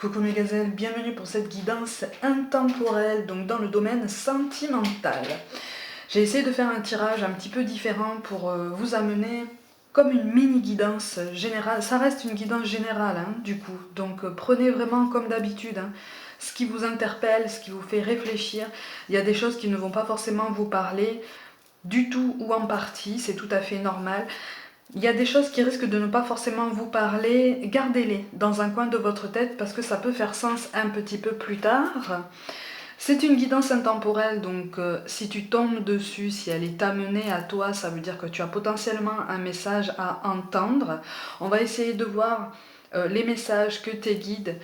Coucou mes gazelles, bienvenue pour cette guidance intemporelle, donc dans le domaine sentimental. J'ai essayé de faire un tirage un petit peu différent pour vous amener comme une mini guidance générale. Ça reste une guidance générale du coup, donc prenez vraiment comme d'habitude ce qui vous interpelle, ce qui vous fait réfléchir. Il y a des choses qui ne vont pas forcément vous parler du tout ou en partie, c'est tout à fait normal. Il y a des choses qui risquent de ne pas forcément vous parler, gardez-les dans un coin de votre tête parce que ça peut faire sens un petit peu plus tard. C'est une guidance intemporelle, donc si tu tombes dessus, si elle est amenée à toi, ça veut dire que tu as potentiellement un message à entendre. On va essayer de voir les messages que tes guides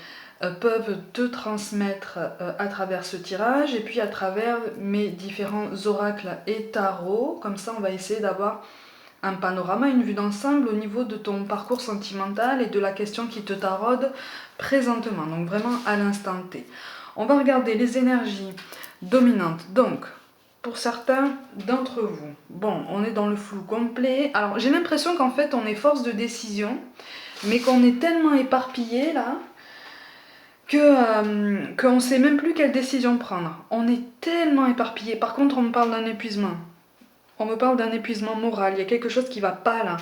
peuvent te transmettre à travers ce tirage et puis à travers mes différents oracles et tarots. Comme ça, on va essayer d'avoir un panorama, une vue d'ensemble au niveau de ton parcours sentimental et de la question qui te taraude présentement, donc vraiment à l'instant T. On va regarder les énergies dominantes. Donc, pour certains d'entre vous, bon, on est dans le flou complet. Alors, j'ai l'impression qu'en fait, on est force de décision, mais qu'on est tellement éparpillé là qu'on ne sait même plus quelle décision prendre. On est tellement éparpillé. Par contre, on me parle d'un épuisement. On me parle d'un épuisement moral, il y a quelque chose qui ne va pas là.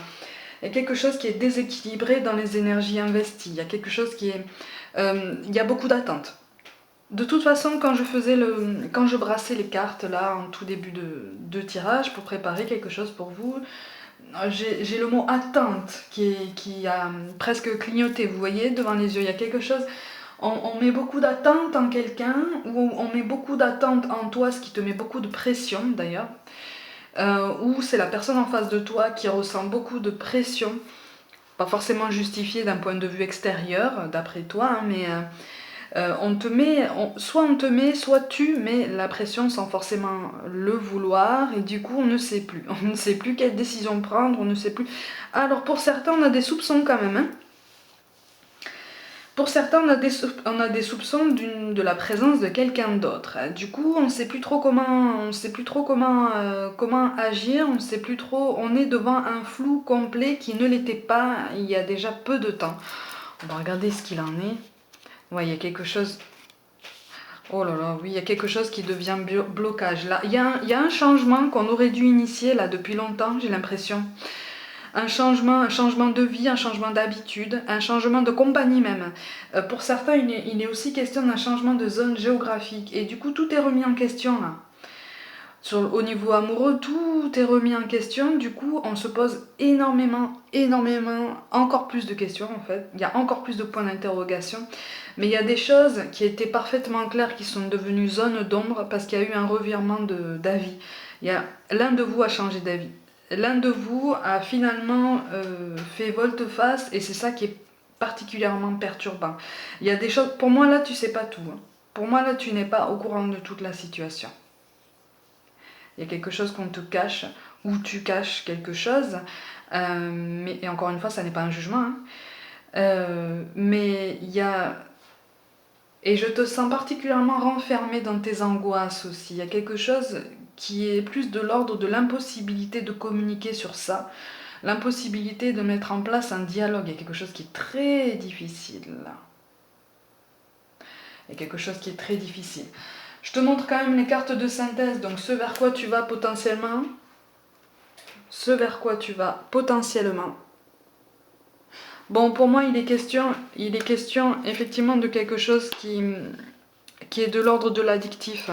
Il y a quelque chose qui est déséquilibré dans les énergies investies. Il y a quelque chose qui est... il y a beaucoup d'attentes. De toute façon, quand je brassais les cartes là, en tout début de tirage, pour préparer quelque chose pour vous, j'ai le mot attente qui a presque clignoté, vous voyez, devant les yeux. Il y a quelque chose... On met beaucoup d'attentes en quelqu'un, ou on met beaucoup d'attentes en toi, ce qui te met beaucoup de pression d'ailleurs. Ou c'est la personne en face de toi qui ressent beaucoup de pression, pas forcément justifiée d'un point de vue extérieur, d'après toi, mais soit on te met, soit tu mets la pression sans forcément le vouloir, et du coup on ne sait plus. On ne sait plus quelle décision prendre, on ne sait plus. Alors pour certains, on a des soupçons quand même, Pour certains, on a des soupçons de la présence de quelqu'un d'autre. Du coup, on ne sait plus trop comment agir, on sait plus trop. On est devant un flou complet qui ne l'était pas il y a déjà peu de temps. On va regarder ce qu'il en est. Ouais, il y a quelque chose. Oh là là, oui, il y a quelque chose qui devient blocage. Là, il y a un changement qu'on aurait dû initier là depuis longtemps, j'ai l'impression. Un changement de vie, un changement d'habitude, un changement de compagnie même. Pour certains, il est aussi question d'un changement de zone géographique. Et du coup, tout est remis en question là. Au niveau amoureux, tout est remis en question. Du coup, on se pose énormément, encore plus de questions en fait. Il y a encore plus de points d'interrogation. Mais il y a des choses qui étaient parfaitement claires qui sont devenues zones d'ombre parce qu'il y a eu un revirement d'avis. L'un de vous a changé d'avis. L'un de vous a finalement fait volte-face et c'est ça qui est particulièrement perturbant. Il y a des choses, pour moi là tu sais pas tout. Pour moi là tu n'es pas au courant de toute la situation. Il y a quelque chose qu'on te cache ou tu caches quelque chose. Et encore une fois ça n'est pas un jugement. Mais il y a... Et je te sens particulièrement renfermé dans tes angoisses aussi. Il y a quelque chose qui est plus de l'ordre de l'impossibilité de communiquer sur ça, l'impossibilité de mettre en place un dialogue. Il y a quelque chose qui est très difficile là. Il y a quelque chose qui est très difficile. Je te montre quand même les cartes de synthèse, donc ce vers quoi tu vas potentiellement. Ce vers quoi tu vas potentiellement. Bon, pour moi, il est question effectivement de quelque chose qui est de l'ordre de l'addictif.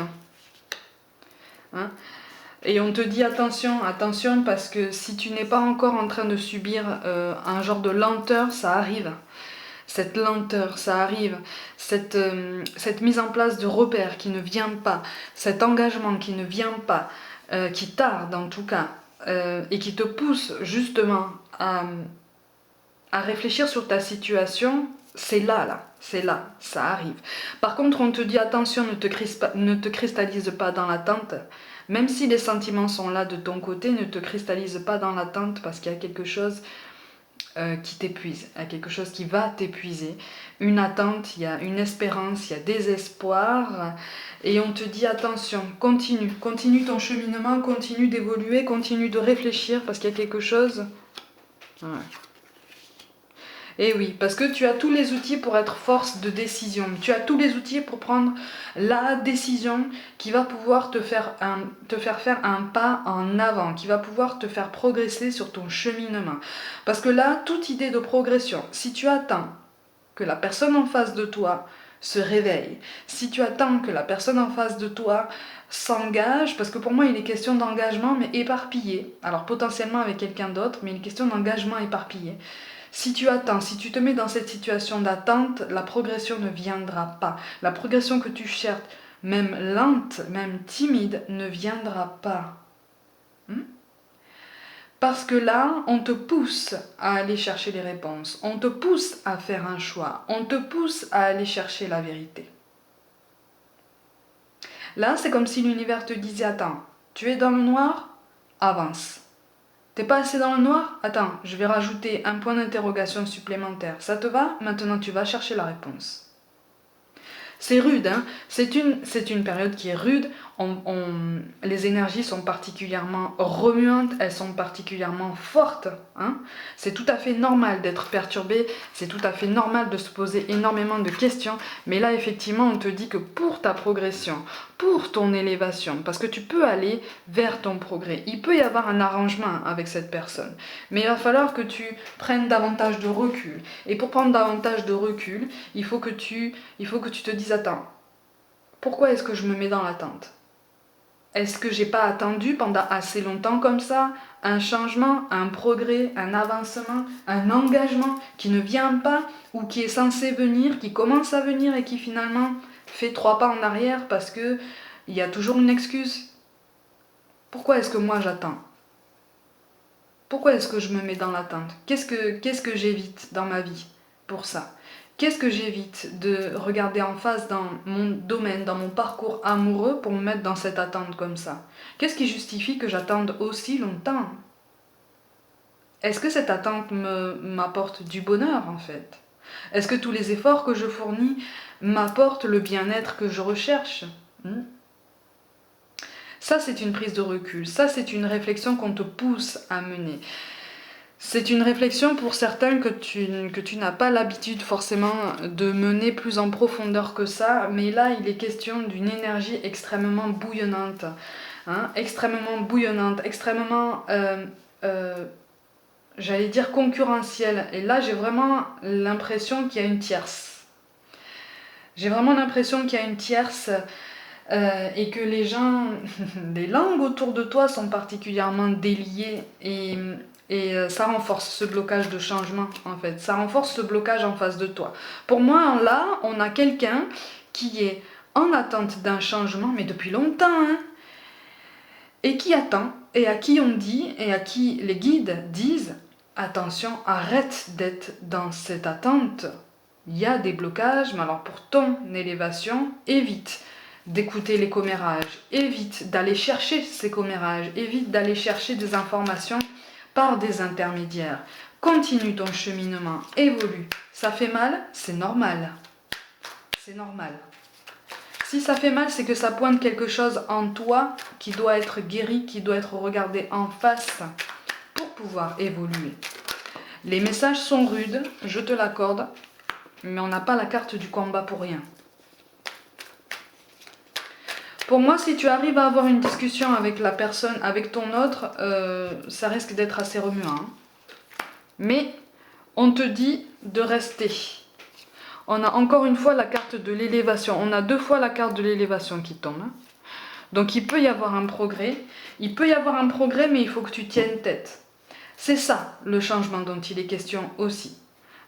Hein. Et on te dit attention, attention, parce que si tu n'es pas encore en train de subir un genre de lenteur, ça arrive. Cette lenteur, ça arrive. Cette mise en place de repères qui ne vient pas, cet engagement qui ne vient pas, qui tarde en tout cas, et qui te pousse justement à réfléchir sur ta situation, c'est là, ça arrive. Par contre, on te dit attention, ne te cristallise pas dans l'attente. Même si les sentiments sont là de ton côté, ne te cristallise pas dans l'attente parce qu'il y a quelque chose qui t'épuise, il y a quelque chose qui va t'épuiser. Une attente, il y a une espérance, il y a des espoirs. Et on te dit attention, continue ton cheminement, continue d'évoluer, continue de réfléchir parce qu'il y a quelque chose... Ouais. Et oui, parce que tu as tous les outils pour être force de décision. Tu as tous les outils pour prendre la décision qui va pouvoir te faire faire un pas en avant, qui va pouvoir te faire progresser sur ton cheminement. Parce que là, toute idée de progression, si tu attends que la personne en face de toi se réveille, si tu attends que la personne en face de toi s'engage, parce que pour moi il est question d'engagement mais éparpillé, alors potentiellement avec quelqu'un d'autre, mais il est question d'engagement éparpillé. Si tu attends, si tu te mets dans cette situation d'attente, la progression ne viendra pas. La progression que tu cherches, même lente, même timide, ne viendra pas. Parce que là, on te pousse à aller chercher les réponses, on te pousse à faire un choix, on te pousse à aller chercher la vérité. Là, c'est comme si l'univers te disait, attends, tu es dans le noir, avance. T'es pas assez dans le noir? Attends, je vais rajouter un point d'interrogation supplémentaire. Ça te va? Maintenant, tu vas chercher la réponse. C'est rude, hein? C'est une période qui est rude. Les énergies sont particulièrement remuantes, elles sont particulièrement fortes. Hein? C'est tout à fait normal d'être perturbé, c'est tout à fait normal de se poser énormément de questions. Mais là, effectivement, on te dit que pour ta progression, pour ton élévation, parce que tu peux aller vers ton progrès, il peut y avoir un arrangement avec cette personne. Mais il va falloir que tu prennes davantage de recul. Et pour prendre davantage de recul, il faut que tu te dises, attends, pourquoi est-ce que je me mets dans l'attente? Est-ce que j'ai pas attendu pendant assez longtemps comme ça un changement, un progrès, un avancement, un engagement qui ne vient pas ou qui est censé venir, qui commence à venir et qui finalement fait 3 pas en arrière parce que il y a toujours une excuse? Pourquoi est-ce que moi j'attends? Pourquoi est-ce que je me mets dans l'attente? Qu'est-ce que j'évite dans ma vie pour ça? Qu'est-ce que j'évite de regarder en face dans mon domaine, dans mon parcours amoureux pour me mettre dans cette attente comme ça? Qu'est-ce qui justifie que j'attende aussi longtemps? Est-ce que cette attente m'apporte du bonheur en fait? Est-ce que tous les efforts que je fournis m'apportent le bien-être que je recherche? Ça, c'est une prise de recul. Ça, c'est une réflexion qu'on te pousse à mener. C'est une réflexion pour certains que tu n'as pas l'habitude forcément de mener plus en profondeur que ça, mais là il est question d'une énergie extrêmement bouillonnante, hein, extrêmement, j'allais dire concurrentielle. Et là j'ai vraiment l'impression qu'il y a une tierce. J'ai vraiment l'impression qu'il y a une tierce et que les gens, les langues autour de toi sont particulièrement déliées et ça renforce ce blocage de changement en fait, ça renforce ce blocage en face de toi. Pour moi là, on a quelqu'un qui est en attente d'un changement, mais depuis longtemps, hein, et qui attend, et à qui on dit, et à qui les guides disent, attention, arrête d'être dans cette attente. Il y a des blocages, mais alors pour ton élévation, évite d'écouter les commérages, évite d'aller chercher ces commérages, évite d'aller chercher des informations par des intermédiaires. Continue ton cheminement, évolue. Ça fait mal, c'est normal. C'est normal. Si ça fait mal, c'est que ça pointe quelque chose en toi qui doit être guéri, qui doit être regardé en face pour pouvoir évoluer. Les messages sont rudes, je te l'accorde, mais on n'a pas la carte du combat pour rien. Pour moi, si tu arrives à avoir une discussion avec la personne, avec ton autre, ça risque d'être assez remuant. Hein. Mais on te dit de rester. On a encore une fois la carte de l'élévation. On a 2 fois la carte de l'élévation qui tombe. Hein. Donc il peut y avoir un progrès. Il peut y avoir un progrès, mais il faut que tu tiennes tête. C'est ça le changement dont il est question aussi.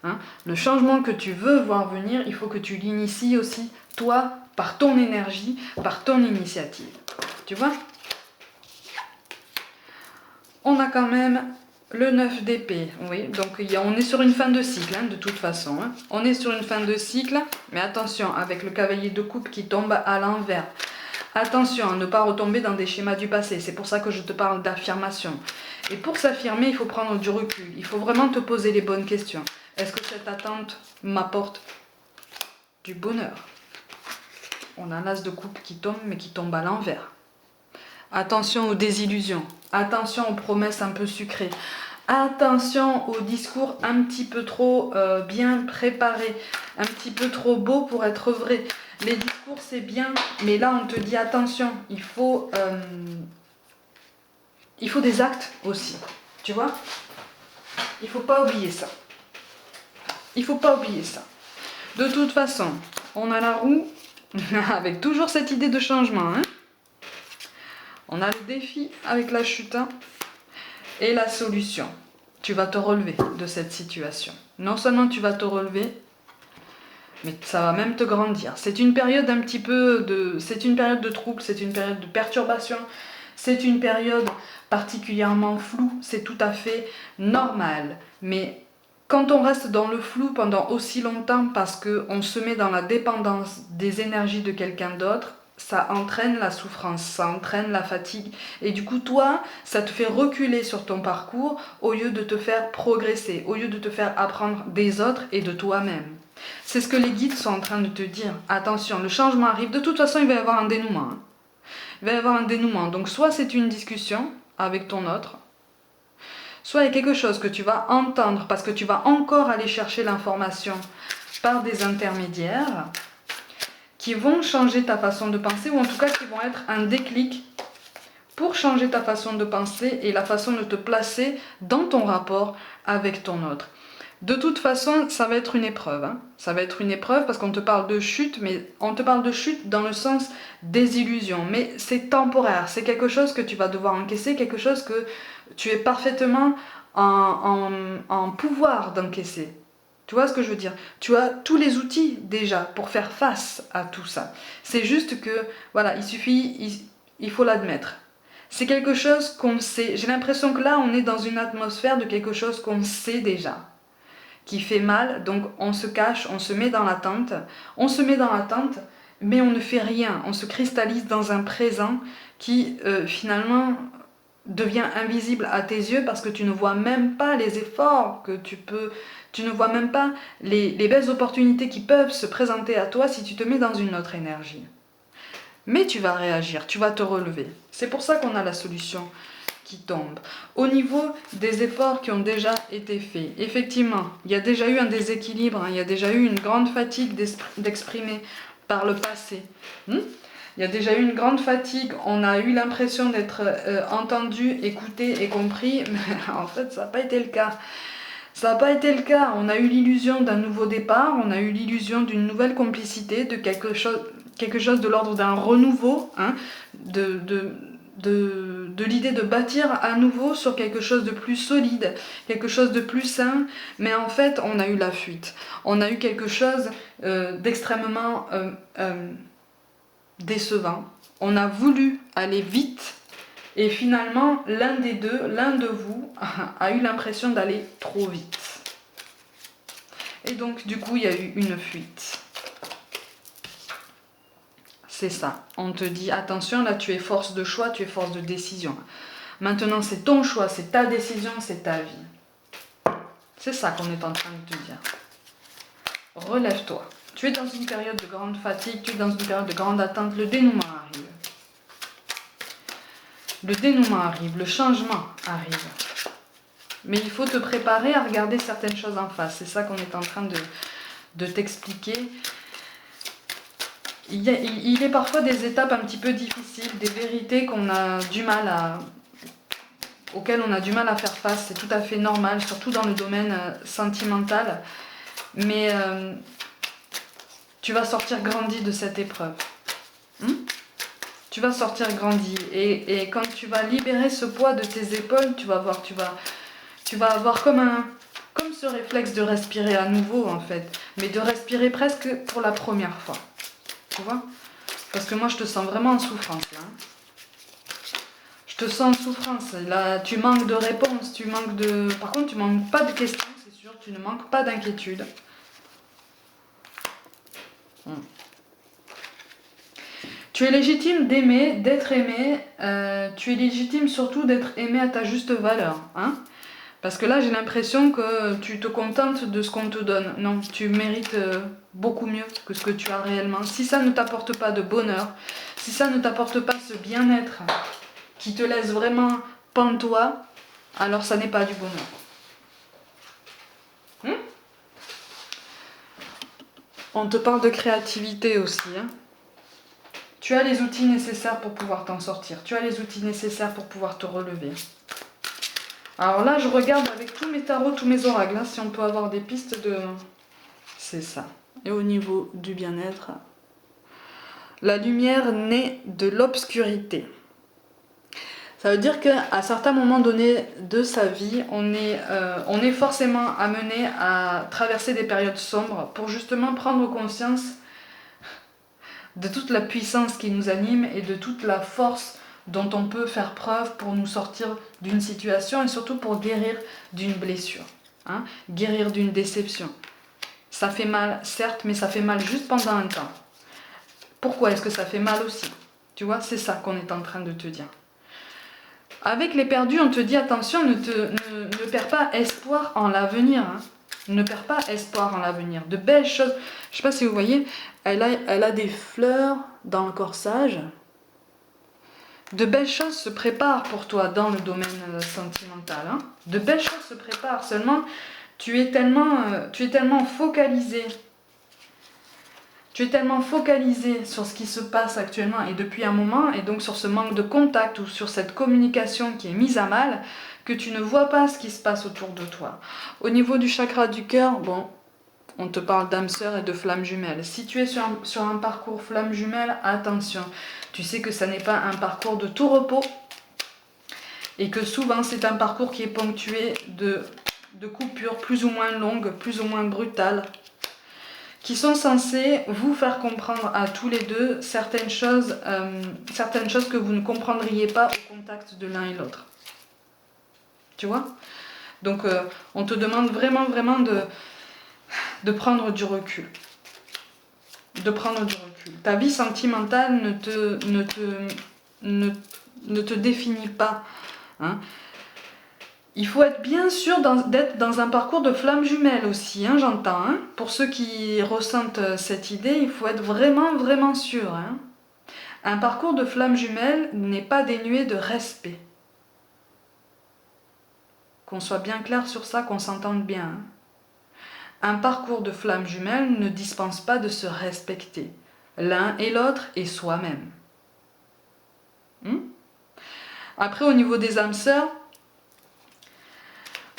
Hein. Le changement que tu veux voir venir, il faut que tu l'inities aussi, toi, par ton énergie, par ton initiative. Tu vois? On a quand même le 9 d'épée. Oui, donc on est sur une fin de cycle, hein, de toute façon. Hein. On est sur une fin de cycle, mais attention, avec le cavalier de coupe qui tombe à l'envers. Attention à ne pas retomber dans des schémas du passé. C'est pour ça que je te parle d'affirmation. Et pour s'affirmer, il faut prendre du recul. Il faut vraiment te poser les bonnes questions. Est-ce que cette attente m'apporte du bonheur? On a l'as de coupe qui tombe, mais qui tombe à l'envers. Attention aux désillusions. Attention aux promesses un peu sucrées. Attention aux discours un petit peu trop bien préparés, un petit peu trop beaux pour être vrais. Les discours c'est bien, mais là on te dit attention, il faut des actes aussi, tu vois. Il faut pas oublier ça. Il faut pas oublier ça. De toute façon, on a la roue avec toujours cette idée de changement. Hein. On a le défi avec la chute et la solution. Tu vas te relever de cette situation. Non seulement tu vas te relever, mais ça va même te grandir. C'est une période un petit peu de... C'est une période de trouble, c'est une période de perturbation, c'est une période particulièrement floue, c'est tout à fait normal. Mais quand on reste dans le flou pendant aussi longtemps parce qu'on se met dans la dépendance des énergies de quelqu'un d'autre, ça entraîne la souffrance, ça entraîne la fatigue. Et du coup, toi, ça te fait reculer sur ton parcours au lieu de te faire progresser, au lieu de te faire apprendre des autres et de toi-même. C'est ce que les guides sont en train de te dire. Attention, le changement arrive. De toute façon, il va y avoir un dénouement. Hein. Il va y avoir un dénouement. Donc, soit c'est une discussion avec ton autre, soit il y a quelque chose que tu vas entendre parce que tu vas encore aller chercher l'information par des intermédiaires qui vont changer ta façon de penser, ou en tout cas qui vont être un déclic pour changer ta façon de penser et la façon de te placer dans ton rapport avec ton autre. De toute façon, ça va être une épreuve. Hein. Ça va être une épreuve parce qu'on te parle de chute, mais on te parle de chute dans le sens des illusions. Mais c'est temporaire, c'est quelque chose que tu vas devoir encaisser, quelque chose que tu es parfaitement en pouvoir d'encaisser. Tu vois ce que je veux dire? Tu as tous les outils déjà pour faire face à tout ça. C'est juste que, voilà, il faut l'admettre. C'est quelque chose qu'on sait. J'ai l'impression que là, on est dans une atmosphère de quelque chose qu'on sait déjà, qui fait mal. Donc, on se cache, on se met dans l'attente. On se met dans l'attente, mais on ne fait rien. On se cristallise dans un présent qui, finalement, devient invisible à tes yeux parce que tu ne vois même pas les efforts que tu ne vois même pas les belles opportunités qui peuvent se présenter à toi si tu te mets dans une autre énergie. Mais tu vas réagir, tu vas te relever. C'est pour ça qu'on a la solution qui tombe. Au niveau des efforts qui ont déjà été faits, effectivement, il y a déjà eu un déséquilibre, hein, il y a déjà eu une grande fatigue d'exprimer par le passé. Il y a déjà eu une grande fatigue, on a eu l'impression d'être entendu, écouté et compris, mais en fait ça n'a pas été le cas. Ça n'a pas été le cas, on a eu l'illusion d'un nouveau départ, on a eu l'illusion d'une nouvelle complicité, de quelque chose de l'ordre d'un renouveau, hein, de l'idée de bâtir à nouveau sur quelque chose de plus solide, quelque chose de plus sain, mais en fait on a eu la fuite. On a eu quelque chose d'extrêmement décevant. On a voulu aller vite et finalement l'un des deux, l'un de vous a eu l'impression d'aller trop vite. Et donc du coup il y a eu une fuite. C'est ça. On te dit attention, là tu es force de choix, tu es force de décision. Maintenant c'est ton choix, c'est ta décision, c'est ta vie. C'est ça qu'on est en train de te dire. Relève-toi. Tu es dans une période de grande fatigue, tu es dans une période de grande attente, le dénouement arrive. Le dénouement arrive, le changement arrive. Mais il faut te préparer à regarder certaines choses en face. C'est ça qu'on est en train de t'expliquer. Il est parfois des étapes un petit peu difficiles, des vérités qu'on a du mal auxquelles on a du mal à faire face. C'est tout à fait normal, surtout dans le domaine sentimental. Mais tu vas sortir grandi de cette épreuve. Tu vas sortir grandi. Et quand tu vas libérer ce poids de tes épaules, tu vas voir, tu vas avoir comme ce réflexe de respirer à nouveau en fait. Mais de respirer presque pour la première fois. Tu vois? Parce que moi je te sens vraiment en souffrance là. Je te sens en souffrance. Là, tu manques de réponses, tu manques de... Par contre, tu manques pas de questions, c'est sûr. Tu ne manques pas d'inquiétude. Tu es légitime d'aimer, d'être aimé. Tu es légitime surtout d'être aimé à ta juste valeur. Hein? Parce que là, j'ai l'impression que tu te contentes de ce qu'on te donne. Non, tu mérites beaucoup mieux que ce que tu as réellement. Si ça ne t'apporte pas de bonheur, si ça ne t'apporte pas ce bien-être qui te laisse vraiment pantois, alors ça n'est pas du bonheur. On te parle de créativité aussi. Tu as les outils nécessaires pour pouvoir t'en sortir. Tu as les outils nécessaires pour pouvoir te relever. Alors là, je regarde avec tous mes tarots, tous mes oracles, si on peut avoir des pistes de... C'est ça. Et au niveau du bien-être, la lumière naît de l'obscurité. Ça veut dire qu'à certains moments donnés de sa vie, on est forcément amené à traverser des périodes sombres pour justement prendre conscience de toute la puissance qui nous anime et de toute la force dont on peut faire preuve pour nous sortir d'une situation et surtout pour guérir d'une blessure, guérir d'une déception. Ça fait mal, certes, mais ça fait mal juste pendant un temps. Pourquoi est-ce que ça fait mal aussi? Tu vois, c'est ça qu'on est en train de te dire. Avec les perdus, on te dit attention, ne perds pas espoir en l'avenir. Ne perds pas espoir en l'avenir. De belles choses. Je ne sais pas si vous voyez, elle a des fleurs dans le corsage. De belles choses se préparent pour toi dans le domaine sentimental. De belles choses se préparent. Seulement, tu es tellement focalisé. Tu es tellement focalisé sur ce qui se passe actuellement et depuis un moment, et donc sur ce manque de contact ou sur cette communication qui est mise à mal, que tu ne vois pas ce qui se passe autour de toi. Au niveau du chakra du cœur, bon, on te parle d'âme sœur et de flamme jumelle. Si tu es sur un parcours flamme jumelle, attention. Tu sais que ça n'est pas un parcours de tout repos et que souvent c'est un parcours qui est ponctué de coupures plus ou moins longues, plus ou moins brutales, qui sont censés vous faire comprendre à tous les deux certaines choses que vous ne comprendriez pas au contact de l'un et l'autre. Tu vois? Donc on te demande vraiment de prendre du recul. De prendre du recul. Ta vie sentimentale ne te définit pas. Il faut être bien sûr d'être dans un parcours de flamme jumelle aussi, j'entends. Pour ceux qui ressentent cette idée, il faut être vraiment sûr. Un parcours de flamme jumelle n'est pas dénué de respect. Qu'on soit bien clair sur ça, qu'on s'entende bien. Un parcours de flamme jumelle ne dispense pas de se respecter, l'un et l'autre et soi-même. Après, au niveau des âmes sœurs,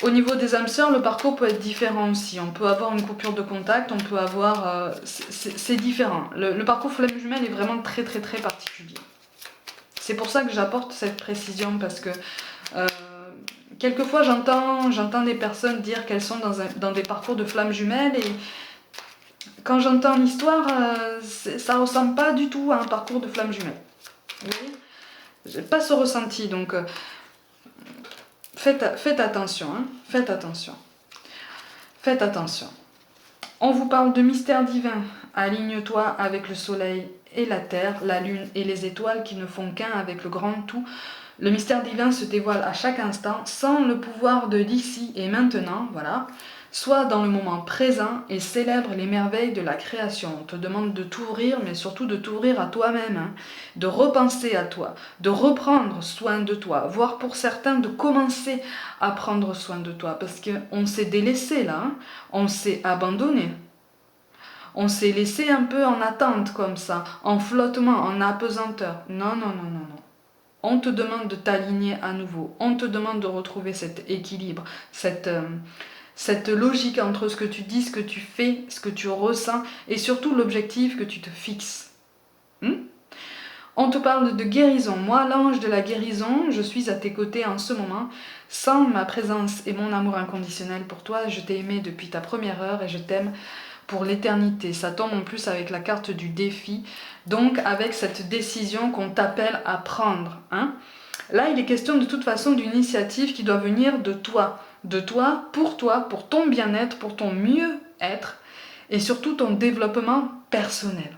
le parcours peut être différent aussi. On peut avoir une coupure de contact, on peut avoir... c'est différent. Le parcours flamme jumelle est vraiment très particulier. C'est pour ça que j'apporte cette précision, parce que quelquefois j'entends des personnes dire qu'elles sont dans des parcours de flamme jumelle, et quand j'entends l'histoire, ça ressemble pas du tout à un parcours de flamme jumelle. Vous voyez ? J'ai pas ce ressenti, donc... Faites attention, faites attention. Faites attention. On vous parle de mystère divin. Aligne-toi avec le soleil et la terre, la lune et les étoiles qui ne font qu'un avec le grand tout. Le mystère divin se dévoile à chaque instant sans le pouvoir de d'ici et maintenant, voilà. Sois dans le moment présent et célèbre les merveilles de la création. On te demande de t'ouvrir, mais surtout de t'ouvrir à toi-même, de repenser à toi, de reprendre soin de toi, voire pour certains de commencer à prendre soin de toi, parce qu'on s'est délaissé là, on s'est abandonné. On s'est laissé un peu en attente comme ça, en flottement, en apesanteur. Non. On te demande de t'aligner à nouveau, on te demande de retrouver cet équilibre, cette logique entre ce que tu dis, ce que tu fais, ce que tu ressens et surtout l'objectif que tu te fixes. On te parle de guérison. Moi, l'ange de la guérison, je suis à tes côtés en ce moment. Sans ma présence et mon amour inconditionnel pour toi, je t'ai aimé depuis ta première heure et je t'aime pour l'éternité. Ça tombe en plus avec la carte du défi, donc avec cette décision qu'on t'appelle à prendre. Là, il est question de toute façon d'une initiative qui doit venir de toi, pour ton bien-être, pour ton mieux-être et surtout ton développement personnel.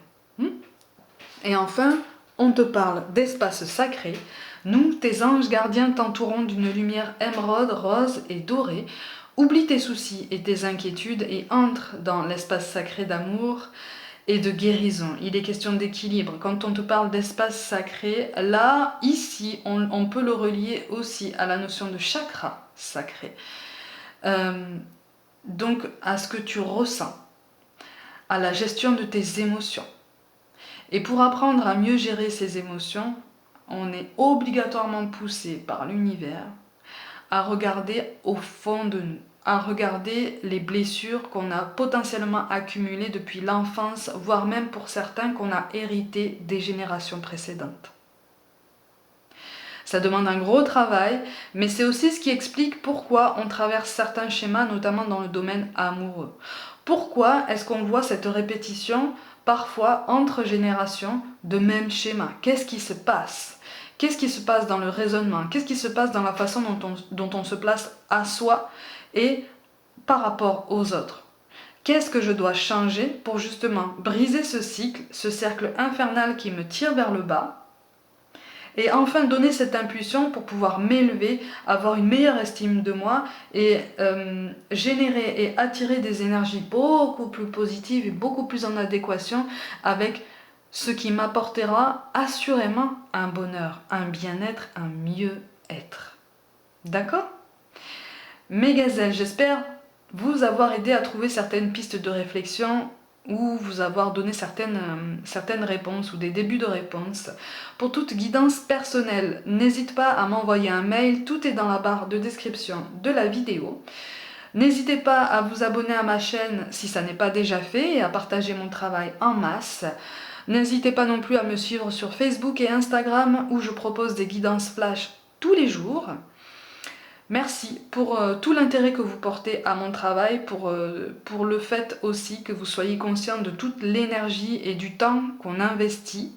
Et enfin, on te parle d'espace sacré. Nous, tes anges gardiens, t'entourons d'une lumière émeraude, rose et dorée. Oublie tes soucis et tes inquiétudes et entre dans l'espace sacré d'amour et de guérison. Il est question d'équilibre. Quand on te parle d'espace sacré, là, ici, on peut le relier aussi à la notion de chakra sacré. Donc à ce que tu ressens, à la gestion de tes émotions. Et pour apprendre à mieux gérer ces émotions, on est obligatoirement poussé par l'univers à regarder au fond de nous, à regarder les blessures qu'on a potentiellement accumulées depuis l'enfance, voire même pour certains qu'on a héritées des générations précédentes. Ça demande un gros travail, mais c'est aussi ce qui explique pourquoi on traverse certains schémas, notamment dans le domaine amoureux. Pourquoi est-ce qu'on voit cette répétition, parfois entre générations, de mêmes schémas? Qu'est-ce qui se passe? Qu'est-ce qui se passe dans le raisonnement? Qu'est-ce qui se passe dans la façon dont on se place à soi et par rapport aux autres? Qu'est-ce que je dois changer pour justement briser ce cycle, ce cercle infernal qui me tire vers le bas? Et enfin donner cette impulsion pour pouvoir m'élever, avoir une meilleure estime de moi et générer et attirer des énergies beaucoup plus positives et beaucoup plus en adéquation avec ce qui m'apportera assurément un bonheur, un bien-être, un mieux-être. D'accord ? Mes gazelles, j'espère vous avoir aidé à trouver certaines pistes de réflexion ou vous avoir donné certaines réponses ou des débuts de réponses. Pour toute guidance personnelle, n'hésite pas à m'envoyer un mail, tout est dans la barre de description de la vidéo. N'hésitez pas à vous abonner à ma chaîne si ça n'est pas déjà fait et à partager mon travail en masse. N'hésitez pas non plus à me suivre sur Facebook et Instagram où je propose des guidances flash tous les jours. Merci pour tout l'intérêt que vous portez à mon travail, pour le fait aussi que vous soyez conscient de toute l'énergie et du temps qu'on investit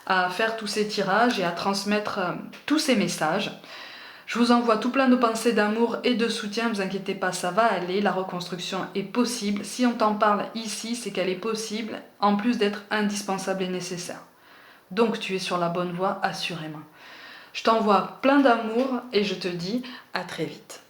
à faire tous ces tirages et à transmettre tous ces messages. Je vous envoie tout plein de pensées d'amour et de soutien, ne vous inquiétez pas, ça va aller, la reconstruction est possible. Si on t'en parle ici, c'est qu'elle est possible, en plus d'être indispensable et nécessaire. Donc tu es sur la bonne voie, assurément. Je t'envoie plein d'amour et je te dis à très vite.